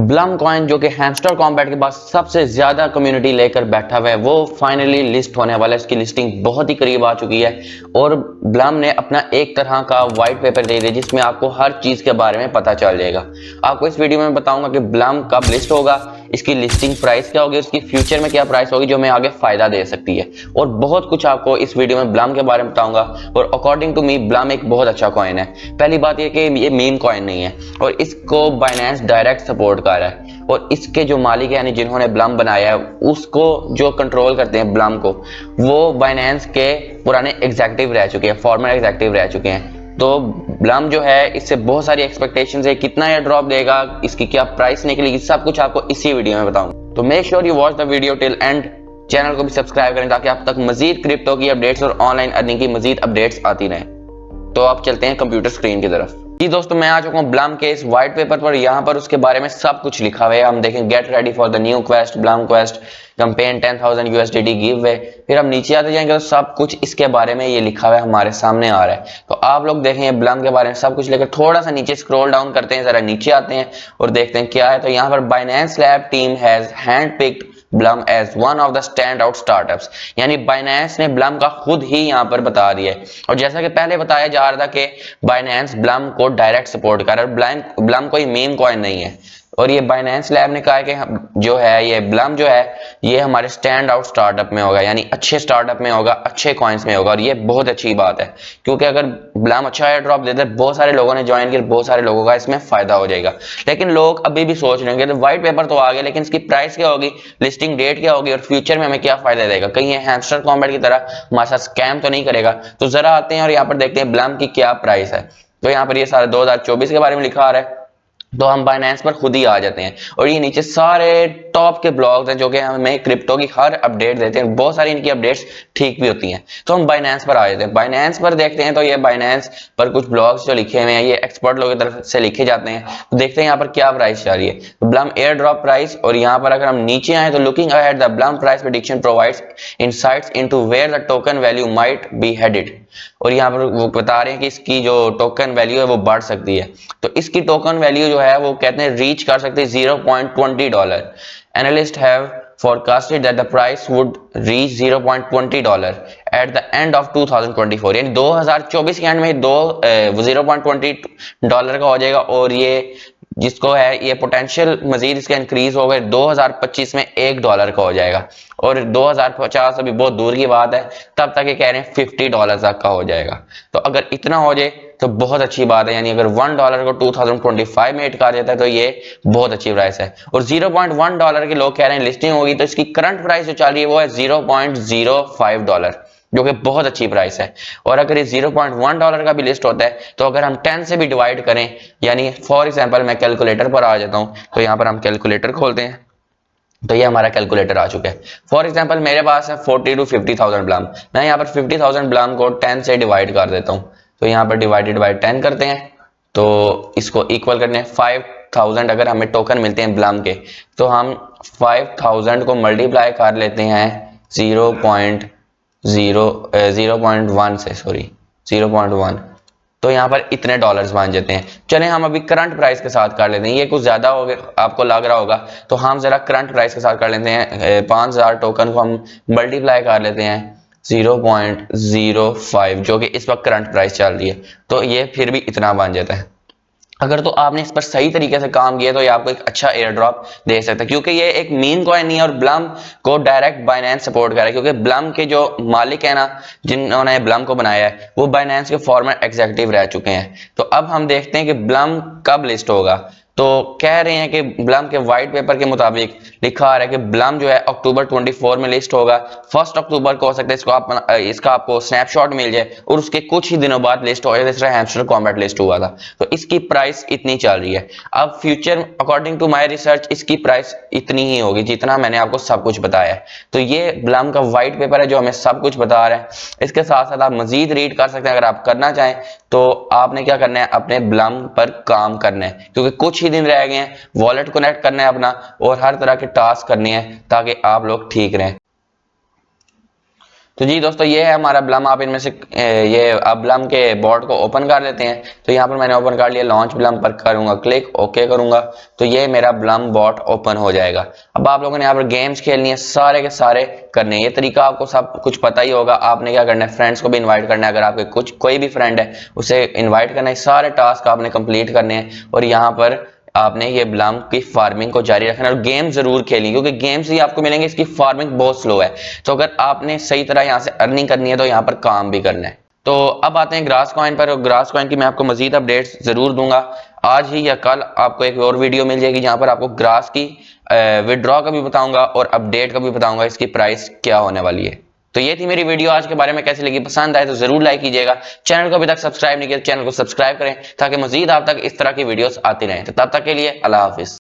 Blum coin जो कि hamster combat के पास सबसे ज्यादा कम्युनिटी लेकर बैठा हुआ है, वो फाइनली लिस्ट होने वाला है। इसकी लिस्टिंग बहुत ही करीब आ चुकी है और ब्लम ने अपना एक तरह का व्हाइट पेपर दे दिया जिसमें आपको हर चीज के बारे में पता चल जाएगा। आपको इस वीडियो में बताऊंगा कि ब्लम कब लिस्ट होगा, इसकी लिस्टिंग प्राइस क्या होगी, उसकी फ्यूचर में क्या प्राइस होगी जो हमें आगे फायदा दे सकती है, और बहुत कुछ आपको इस वीडियो में ब्लम के बारे में बताऊंगा। और अकॉर्डिंग टू मी ब्लम एक बहुत अच्छा कॉइन है। पहली बात यह कि ये मीम कॉइन नहीं है और इसको बाइनेंस डायरेक्ट सपोर्ट कर रहा है, और इसके जो मालिक है यानी जिन्होंने ब्लम बनाया है उसको जो कंट्रोल करते हैं ब्लम को, वो बाइनेंस के पुराने एग्जीक्यूटिव रह चुके हैं, फॉर्मर एग्जीक्यूटिव रह चुके हैं। तो ब्लम जो है इससे बहुत सारी एक्सपेक्टेशंस है, कितना एयर ड्रॉप देगा, इसकी क्या प्राइस निकलेगी, सब कुछ आपको इसी वीडियो में बताऊंगा। तो make sure you watch the video till and. Channel को भी सब्सक्राइब करें ताकि आप तक मजीद क्रिप्टो की अपडेट्स और ऑनलाइन अर्निंग की मजीद अपडेट्स आती रहें। तो आप चलते हैं कंप्यूटर स्क्रीन की तरफ। जी दोस्तों, मैं आ चुका हूं ब्लम के इस व्हाइट पेपर पर। यहाँ पर उसके बारे में सब कुछ लिखा हुआ है। हम देखें get ready for the new quest, Blum quest campaign 10,000 USDT give way. फिर हम नीचे आते जाएंगे तो सब कुछ इसके बारे में ये लिखा हुआ है, हमारे सामने आ रहा है। तो आप लोग देखें ब्लम के बारे में सब कुछ लेकर थोड़ा सा नीचे स्क्रॉल डाउन करते हैं, जरा नीचे आते हैं और देखते हैं क्या है। तो यहाँ पर Binance lab team has handpicked Blum as one of the stand out startups, यानी बाइनेंस ने ब्लम का खुद ही यहाँ पर बता दिया है। और जैसा कि पहले बताया जा रहा था कि बाइनेंस ब्लम को डायरेक्ट सपोर्ट कर रहा है, ब्लम कोई मीम कॉइन नहीं है। और ये बाइनेंस लैब ने कहा है कि जो है ये ब्लम जो है ये हमारे स्टैंड आउट स्टार्टअप में होगा, यानी अच्छे स्टार्टअप में होगा, अच्छे कॉइन्स में होगा। और ये बहुत अच्छी बात है क्योंकि अगर ब्लम अच्छा एयर ड्रॉप देता है, बहुत सारे लोगों ने ज्वाइन किया, बहुत सारे लोगों का इसमें फायदा हो जाएगा। लेकिन लोग अभी भी सोच रहे होंगे तो व्हाइट पेपर तो आ गया, लेकिन इसकी प्राइस क्या होगी, लिस्टिंग डेट क्या होगी और फ्यूचर में हमें क्या फायदा देगा, कहीं ये हैमस्टर कॉम्बैट की तरह हमारे साथ स्कैम तो नहीं करेगा। तो जरा आते हैं और यहाँ पर देखते हैं ब्लम की क्या प्राइस है। तो यहाँ पर ये सारे 2024 के बारे में लिखा आ रहा है। तो हम बाइनेंस पर खुद ही आ जाते हैं और ये नीचे सारे टॉप के ब्लॉग्स हैं जो कि हमें क्रिप्टो की हर अपडेट देते हैं। बहुत सारी इनकी अपडेट्स ठीक भी होती हैं। तो हम बाइनेंस पर आ जाते हैं, बाइनेंस पर देखते हैं। तो ये बाइनेंस पर कुछ ब्लॉग्स जो लिखे हुए हैं ये एक्सपर्ट लोगों की तरफ से लिखे जाते हैं। तो देखते हैं यहाँ पर क्या प्राइस जा रही है। तो ब्लम एयर ड्रॉप प्राइस, और यहाँ पर अगर हम नीचे आए तो looking ahead the Blum price prediction provides insights into where the token value might be headed. और यहाँ पर वो बता रहे हैं कि इसकी जो टोकन वैल्यू है वो बढ़ सकती है। तो इसकी टोकन वैल्यू जो है वो कहते हैं रीच कर सकते हैं $0.20। Analyst have forecasted that the price would reach $0.20 at the end of 2024, यानी 2024 के एंड में 0.20 का हो जाएगा। और ये जिसको है ये पोटेंशियल मजीद इसका इंक्रीज होगा, 2025 में $1 का हो जाएगा। और 2050 अभी बहुत दूर की बात है, तब तक ये कह रहे हैं $50 तक का हो जाएगा। तो अगर इतना हो जाए तो बहुत अच्छी बात है, यानी अगर $1 को 2025 में हिट कर जाता है तो ये बहुत अच्छी प्राइस है। और $0.1 के लोग कह रहे हैं लिस्टिंग होगी, तो इसकी करंट प्राइस जो चल रही है वो है $0.05, जो कि बहुत अच्छी प्राइस है। और अगर ये $0.1 का भी लिस्ट होता है तो अगर हम 10 से भी डिवाइड करें, यानी फॉर एग्जांपल मैं कैलकुलेटर पर आ जाता हूं, तो यहां पर हम कैलकुलेटर खोलते हैं। तो ये हमारा कैलकुलेटर आ चुका है। फॉर एग्जांपल मेरे पास है 40 to 50,000 ब्लम। मैं यहाँ पर 50,000 ब्लम को 10 से डिवाइड कर देता हूँ। तो यहाँ पर डिवाइडेड बाय 10 करते हैं, तो इसको इक्वल करने 5000 अगर हमें टोकन मिलते हैं ब्लम के, तो हम 5000 को मल्टीप्लाई कर लेते हैं 0.1 से, सॉरी 0.1। तो यहाँ पर इतने डॉलर्स बन जाते हैं। चलें हम अभी करंट प्राइस के साथ कर लेते हैं। ये कुछ ज्यादा हो गया आपको लग रहा होगा, तो हम जरा करंट प्राइस के साथ कर लेते हैं। 5000 टोकन को हम मल्टीप्लाई कर लेते हैं 0.05, जो कि इस वक्त करंट प्राइस चल रही है। तो ये फिर भी इतना बन जाता है। अगर तो आपने इस पर सही तरीके से काम किया तो ये आपको एक अच्छा एयर ड्रॉप दे सकता है, क्योंकि ये एक मीम कॉइन नहीं है और ब्लम को डायरेक्ट बाइनेंस सपोर्ट कर रहा है। क्योंकि ब्लम के जो मालिक है ना, जिन्होंने ब्लम को बनाया है, वो बाइनेंस के फॉर्मर एग्जीक्यूटिव रह चुके हैं। तो अब हम देखते हैं कि ब्लम कब लिस्ट होगा। तो कह रहे हैं कि ब्लम के व्हाइट पेपर के मुताबिक लिखा आ रहा है कि ब्लम जो है अक्टूबर 24 में लिस्ट होगा। 1 अक्टूबर को हो सकता है इसका आपको स्नैपशॉट मिल जाए और उसके कुछ ही दिनों बाद लिस्ट हो जाए, जिस तरह हैमस्टर कॉम्बैट लिस्ट हुआ था। तो इसकी प्राइस इतनी चल रही है। अब future according to my research इसकी प्राइस इतनी ही होगी जितना मैंने आपको सब कुछ बताया है। तो ये ब्लम का व्हाइट पेपर है जो हमें सब कुछ बता रहा है। इसके साथ साथ आप मजीद रीड कर सकते हैं अगर आप करना चाहें। तो आपने क्या करना है, अपने ब्लम पर काम करना है, क्योंकि कुछ ही दिन रह गए हैं, वॉलेट कनेक्ट करना है अपना और हर तरह के टास्क करने हैं ताकि आप लोग ठीक रहें। तो जी दोस्तों, ये है हमारा ब्लम। आप इनमें से ये अब ब्लम के बॉट को ओपन कर लेते हैं। तो यहाँ पर मैंने ओपन कर लिया, लॉन्च ब्लम पर करूंगा क्लिक, ओके करूंगा तो ये मेरा ब्लम बॉट ओपन हो जाएगा। अब आप लोगों ने यहाँ पर गेम्स खेलनी है, सारे के सारे करने हैं। ये तरीका आपको सब कुछ पता ही होगा। आपने क्या करना है, फ्रेंड्स को भी इन्वाइट करना है। अगर आपके कुछ कोई भी फ्रेंड है उसे इन्वाइट करना है, सारे टास्क आपने कंप्लीट करने हैं और यहाँ पर आपने ये ब्लम की फार्मिंग को जारी रखना है और गेम जरूर खेलें, क्योंकि गेम्स ही आपको मिलेंगे, इसकी फार्मिंग बहुत स्लो है। तो अगर आपने सही तरह यहाँ से अर्निंग करनी है तो यहाँ पर काम भी करना है। तो अब आते हैं ग्रास कॉइन पर। ग्रास कॉइन की मैं आपको मजीद अपडेट्स जरूर दूंगा। आज ही या कल आपको एक और वीडियो मिल जाएगी जहां पर आपको ग्रास की विड्रॉ का भी बताऊंगा और अपडेट का भी बताऊंगा, इसकी प्राइस क्या होने वाली है। तो ये थी मेरी वीडियो आज के बारे में। कैसी लगी, पसंद आए तो जरूर लाइक कीजिएगा। चैनल को अभी तक सब्सक्राइब नहीं किया, चैनल को सब्सक्राइब करें ताकि मजीद आप तक इस तरह की वीडियोस आती रहें। तो तब तक के लिए अल्लाह हाफिज।